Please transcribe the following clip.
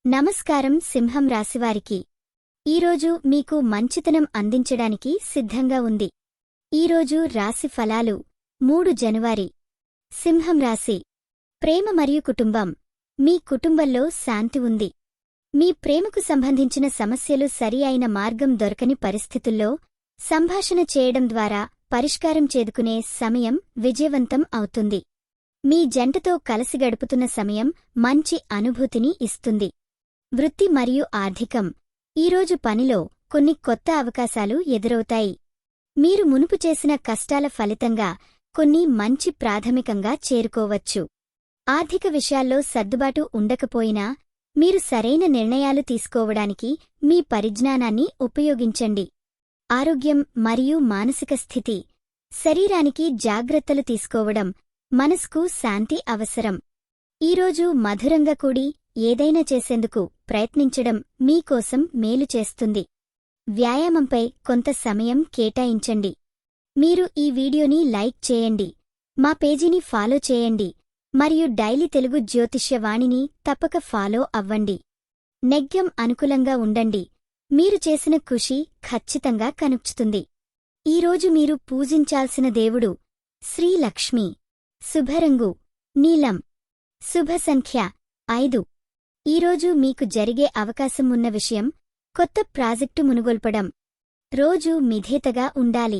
నమస్కారం సింహం రాశివారికి ఈరోజు మీకు మంచితనం అందించడానికి సిద్ధంగా ఉంది. ఈరోజు రాశి ఫలాలు 3 జనవరి. సింహం రాశి. ప్రేమ మరియు కుటుంబం. మీ కుటుంబంలో శాంతి ఉంది. మీ ప్రేమకు సంబంధించిన సమస్యలు సరి అయిన మార్గం దొరకని పరిస్థితుల్లో సంభాషణ చేయడం ద్వారా పరిష్కారం చేదుకునే సమయం విజయవంతం అవుతుంది. మీ జంటతో కలిసి గడుపుతున్న సమయం మంచి అనుభూతిని ఇస్తుంది. వృత్తి మరియు ఆర్థికం. ఈరోజు పనిలో కొన్ని కొత్త అవకాశాలు ఎదురవుతాయి. మీరు మునుపు చేసిన కష్టాల ఫలితంగా కొన్ని మంచి ప్రాథమికంగా చేరుకోవచ్చు. ఆర్థిక విషయాల్లో సర్దుబాటు ఉండకపోయినా మీరు సరైన నిర్ణయాలు తీసుకోవడానికి మీ పరిజ్ఞానాన్ని ఉపయోగించండి. ఆరోగ్యం మరియు మానసిక స్థితి. శరీరానికి జాగ్రత్తలు తీసుకోవడం, మనసుకు శాంతి అవసరం. ఈరోజు మధురంగా కూడి ఏదైనా చేసేందుకు ప్రయత్నించడం మీకోసం మేలు చేస్తుంది. వ్యాయామంపై కొంత సమయం కేటాయించండి. మీరు ఈ వీడియోని లైక్ చేయండి, మా పేజీని ఫాలో చేయండి మరియు డైలీ తెలుగు జ్యోతిష్యవాణిని తప్పక ఫాలో అవ్వండి. నెగ్యం అనుకూలంగా ఉండండి. మీరు చేసిన కృషి ఖచ్చితంగా కనుక్చుతుంది. ఈరోజు మీరు పూజించాల్సిన దేవుడు శ్రీ లక్ష్మి. శుభరంగు నీలం. శుభ సంఖ్య 5. ఈరోజు మీకు జరిగే అవకాశం ఉన్న విషయం కొత్త ప్రాజెక్టు మునుగొల్పడం. రోజూ మిధేతగా ఉండాలి.